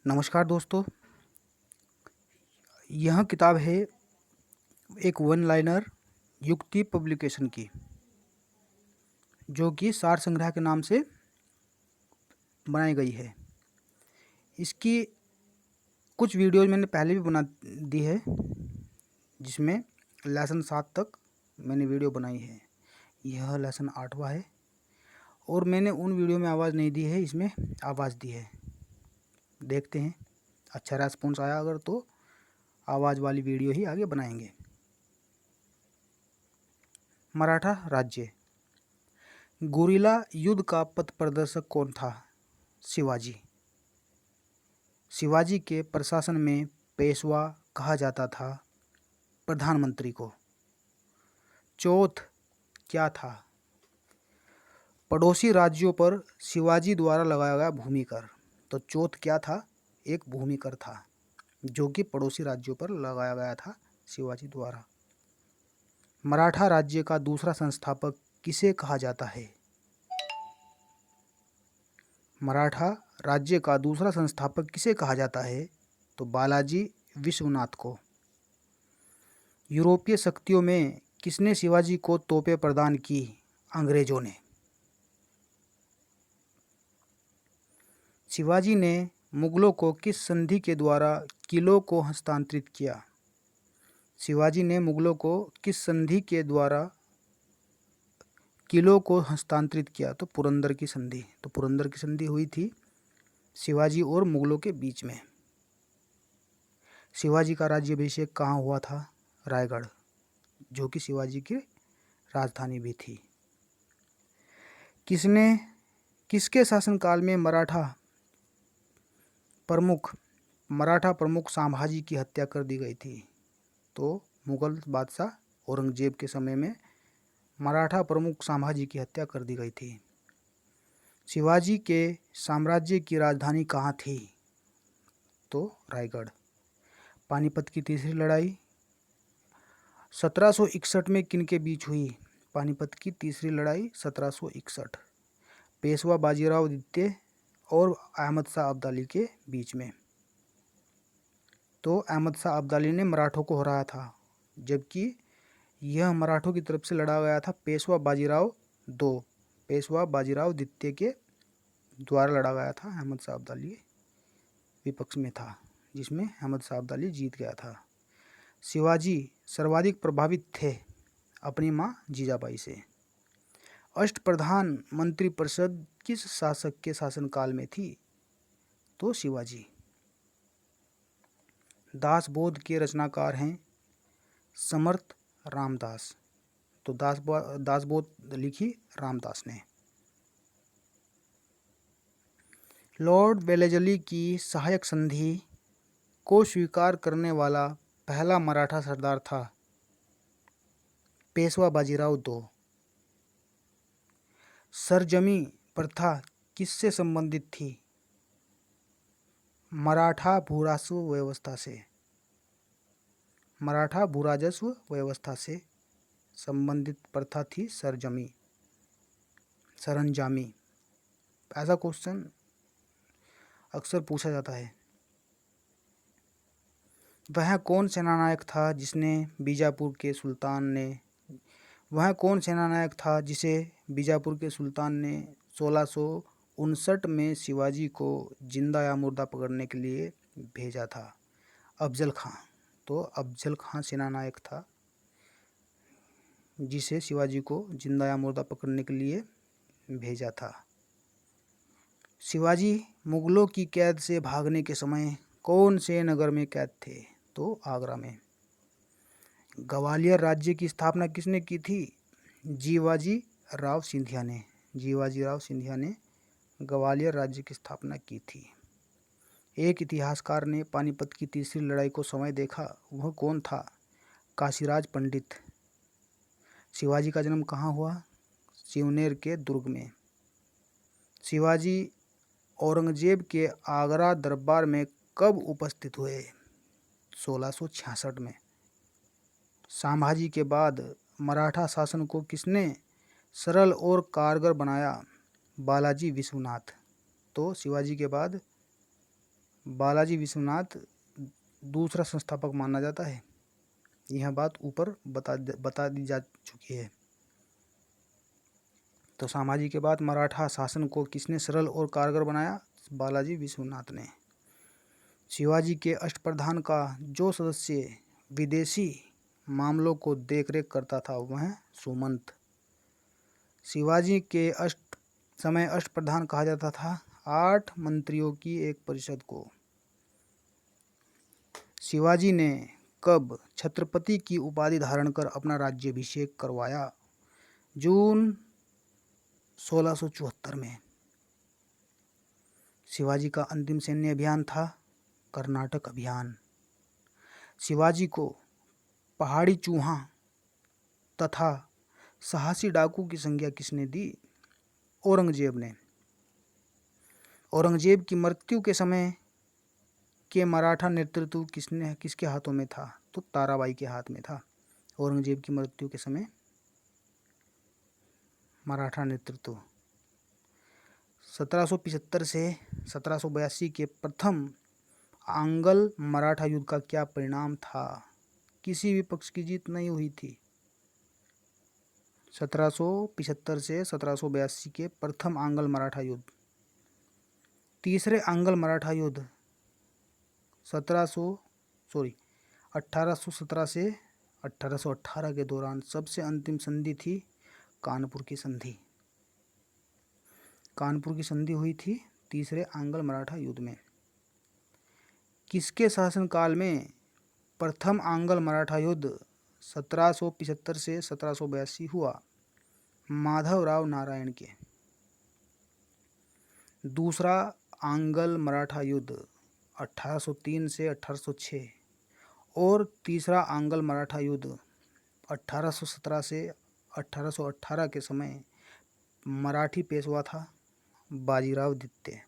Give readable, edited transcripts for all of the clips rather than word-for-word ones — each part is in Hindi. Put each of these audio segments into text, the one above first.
नमस्कार दोस्तों। यह किताब है एक वन लाइनर युक्ति पब्लिकेशन की, जो कि सार संग्रह के नाम से बनाई गई है। इसकी कुछ वीडियोज मैंने पहले भी बना दी है, जिसमें लेसन 7 तक मैंने वीडियो बनाई है। यह लेसन 8वां है और मैंने उन वीडियो में आवाज़ नहीं दी है, इसमें आवाज़ दी है। देखते हैं अच्छा रेस्पॉन्स आया अगर तो आवाज़ वाली वीडियो ही आगे बनाएंगे। मराठा राज्य। गुरिल्ला युद्ध का पथ प्रदर्शक कौन था? शिवाजी। शिवाजी के प्रशासन में पेशवा कहा जाता था प्रधानमंत्री को। चौथ क्या था? पड़ोसी राज्यों पर शिवाजी द्वारा लगाया गया भूमि कर। तो चौथ क्या था? एक भूमि कर था, जो कि पड़ोसी राज्यों पर लगाया गया था शिवाजी द्वारा। मराठा राज्य का दूसरा संस्थापक किसे कहा जाता है? मराठा राज्य का दूसरा संस्थापक किसे कहा जाता है? तो बालाजी विश्वनाथ को। यूरोपीय शक्तियों में किसने शिवाजी को तोपें प्रदान की? अंग्रेजों ने। शिवाजी ने मुगलों को किस संधि के द्वारा किलों को हस्तांतरित किया? शिवाजी ने मुगलों को किस संधि के द्वारा किलों को हस्तांतरित किया? तो पुरंदर की संधि। तो पुरंदर की संधि हुई थी शिवाजी और मुगलों के बीच में। शिवाजी का राज्याभिषेक कहाँ हुआ था? रायगढ़, जो कि शिवाजी की राजधानी भी थी। किसके शासनकाल में मराठा प्रमुख संभाजी की हत्या कर दी गई थी? तो मुगल बादशाह औरंगजेब के समय में मराठा प्रमुख संभाजी की हत्या कर दी गई थी। शिवाजी के साम्राज्य की राजधानी कहाँ थी? तो रायगढ़। पानीपत की तीसरी लड़ाई 1761 में किनके बीच हुई? पानीपत की तीसरी लड़ाई 1761 पेशवा बाजीराव द्वितीय और अहमद शाह अब्दाली के बीच में। तो अहमद शाह अब्दाली ने मराठों को हराया था, जबकि यह मराठों की तरफ से लड़ा गया था पेशवा बाजीराव द्वितीय के द्वारा लड़ा गया था। अहमद शाह अब्दाली विपक्ष में था, जिसमें अहमद शाह अब्दाली जीत गया था। शिवाजी सर्वाधिक प्रभावित थे अपनी मां जीजाबाई से। अष्टप्रधान मंत्रिपरिषद किस शासक के शासनकाल में थी? तो शिवाजी। दासबोध के रचनाकार हैं समर्थ रामदास। तो दासबोध लिखी रामदास ने। लॉर्ड वेलेजली की सहायक संधि को स्वीकार करने वाला पहला मराठा सरदार था पेशवा बाजीराव II। सरजमी प्रथा किससे संबंधित थी? मराठा भूराजस्व व्यवस्था से संबंधित प्रथा थी सरंजामी। ऐसा क्वेश्चन अक्सर पूछा जाता है। वह कौन सेनानायक था जिसे बीजापुर के सुल्तान ने 1659 में शिवाजी को जिंदा या मुर्दा पकड़ने के लिए भेजा था? अफजल खां। तो अफजल खां सेनानायक था जिसे शिवाजी को जिंदा या मुर्दा पकड़ने के लिए भेजा था। शिवाजी मुगलों की कैद से भागने के समय कौन से नगर में कैद थे? तो आगरा में। ग्वालियर राज्य की स्थापना किसने की थी? जीवाजी राव सिंधिया ने ग्वालियर राज्य की स्थापना की थी। एक इतिहासकार ने पानीपत की तीसरी लड़ाई को समय देखा, वह कौन था? काशीराज पंडित। शिवाजी का जन्म कहाँ हुआ? सिवनेर के दुर्ग में। शिवाजी औरंगजेब के आगरा दरबार में कब उपस्थित हुए? 1666 में। संभाजी के बाद मराठा शासन को किसने सरल और कारगर बनाया? बालाजी विश्वनाथ। तो शिवाजी के बाद बालाजी विश्वनाथ दूसरा संस्थापक माना जाता है। यह बात ऊपर बता दी जा चुकी है। तो संभाजी के बाद मराठा शासन को किसने सरल और कारगर बनाया? बालाजी विश्वनाथ ने। शिवाजी के अष्टप्रधान का जो सदस्य विदेशी मामलों को देखरेख करता था वह सुमंत। शिवाजी के समय अष्टप्रधान कहा जाता था 8 मंत्रियों की एक परिषद को। शिवाजी ने कब छत्रपति की उपाधि धारण कर अपना राज्याभिषेक करवाया? जून 1674 में। शिवाजी का अंतिम सैन्य अभियान था कर्नाटक अभियान। शिवाजी को पहाड़ी चूहा तथा साहसी डाकू की संज्ञा किसने दी? औरंगजेब ने। औरंगजेब की मृत्यु के समय के मराठा नेतृत्व किसके हाथों में था? तो ताराबाई के हाथ में था। औरंगजेब की मृत्यु के समय मराठा नेतृत्व 1775 से 1782 के प्रथम आंग्ल मराठा युद्ध का क्या परिणाम था? किसी भी पक्ष की जीत नहीं हुई थी। 1775 से 1782 के प्रथम आंग्ल मराठा युद्ध। तीसरे आंग्ल मराठा युद्ध 1817 से 1818 के दौरान सबसे अंतिम संधि थी कानपुर की संधि। कानपुर की संधि हुई थी तीसरे आंग्ल मराठा युद्ध में। किसके शासनकाल में प्रथम आंग्ल मराठा युद्ध 1775 से 1782 हुआ? माधवराव नारायण के। दूसरा आंग्ल मराठा युद्ध 1803 से 1806 और तीसरा आंग्ल मराठा युद्ध 1817 से 1818 के समय मराठी पेशवा था बाजीराव द्वितीय।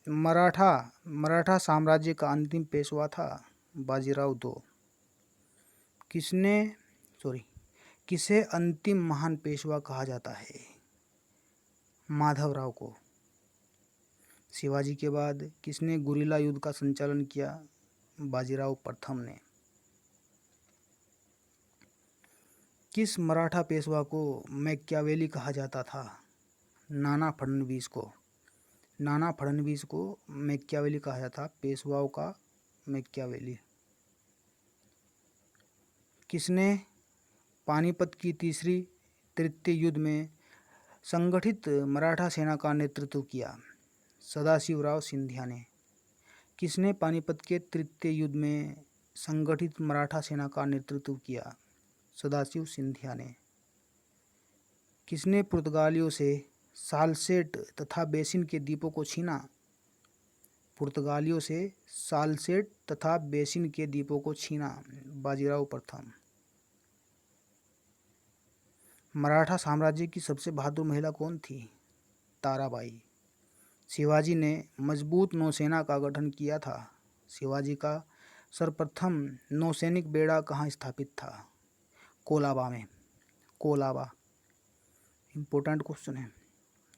मराठा साम्राज्य का अंतिम पेशवा था बाजीराव दो। किसे अंतिम महान पेशवा कहा जाता है? माधवराव को। शिवाजी के बाद किसने गुरिल्ला युद्ध का संचालन किया? बाजीराव प्रथम ने। किस मराठा पेशवा को मैकियावेली कहा जाता था? नाना फडणवीस को। नाना फडणवीस को मैकियावेली कहा जाता, पेशवाओं का मैकियावेली। किसने पानीपत की तृतीय युद्ध में संगठित मराठा सेना का नेतृत्व किया? सदाशिवराव सिंधिया ने। किसने पानीपत के तृतीय युद्ध में संगठित मराठा सेना का नेतृत्व किया? सदाशिव सिंधिया ने। किसने पुर्तगालियों से सालसेट तथा बेसिन के द्वीपों को छीना? पुर्तगालियों से सालसेट तथा बेसिन के द्वीपों को छीना? बाजीराव प्रथम। मराठा साम्राज्य की सबसे बहादुर महिला कौन थी? ताराबाई। शिवाजी ने मजबूत नौसेना का गठन किया था। शिवाजी का सर्वप्रथम नौसैनिक बेड़ा कहाँ स्थापित था? कोलाबा में। कोलाबा इम्पोर्टेंट क्वेश्चन है।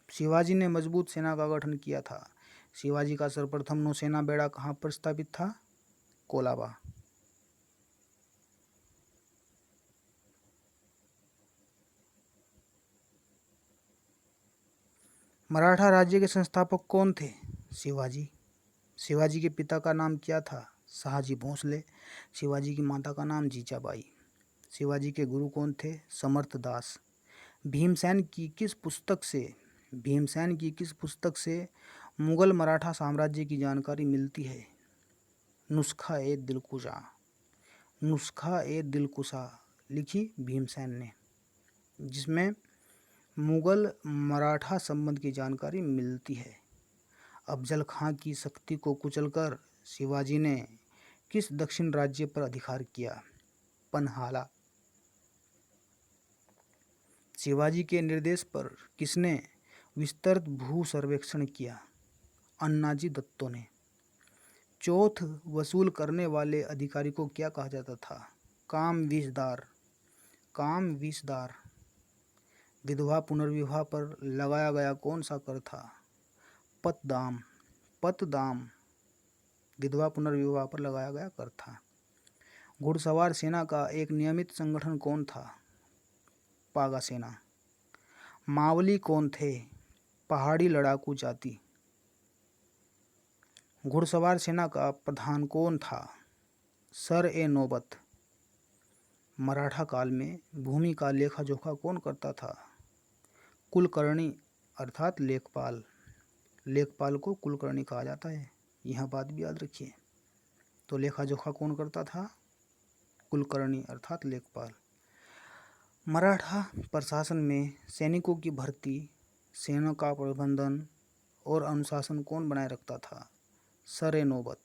शिवाजी ने मजबूत सेना का गठन किया था। शिवाजी का सर्वप्रथम नौसेना बेड़ा कहाँ पर स्थापित था? कोलाबा। मराठा राज्य के संस्थापक कौन थे? शिवाजी। शिवाजी के पिता का नाम क्या था? शहाजी भोसले। शिवाजी की माता का नाम जीजाबाई। शिवाजी के गुरु कौन थे? समर्थ दास। भीमसेन की किस पुस्तक से मुगल मराठा साम्राज्य की जानकारी मिलती है? नुस्खा ए दिलकुशा लिखी भीमसेन ने, जिसमें मुगल मराठा संबंध की जानकारी मिलती है। अफजल खां की शक्ति को कुचलकर शिवाजी ने किस दक्षिण राज्य पर अधिकार किया? पन्हाला। शिवाजी के निर्देश पर किसने विस्तृत भू सर्वेक्षण किया? अन्नाजी दत्तो ने। चौथ वसूल करने वाले अधिकारी को क्या कहा जाता था? कामविसदार। विधवा पुनर्विवाह पर लगाया गया कौन सा कर था? पतदाम, पतदाम विधवा पुनर्विवाह पर लगाया गया कर था। घुड़सवार सेना का एक नियमित संगठन कौन था? पागा सेना। मावली कौन थे? पहाड़ी लड़ाकू जाति। घुड़सवार सेना का प्रधान कौन था? सर ए नौबत। मराठा काल में भूमि का लेखा जोखा कौन करता था? कुलकर्णी अर्थात लेखपाल। लेखपाल को कुलकर्णी कहा जाता है, यह बात भी याद रखिए। तो लेखा जोखा कौन करता था? कुलकर्णी अर्थात लेखपाल। मराठा प्रशासन में सैनिकों की भर्ती, सेना का प्रबंधन और अनुशासन कौन बनाए रखता था? सर ए नौबत।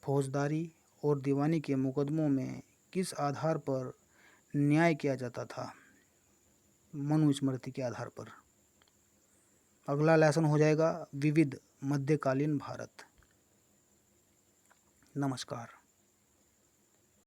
फौजदारी और दीवानी के मुकदमों में किस आधार पर न्याय किया जाता था? मनुस्मृति के आधार पर। अगला लेसन हो जाएगा विविध मध्यकालीन भारत। नमस्कार।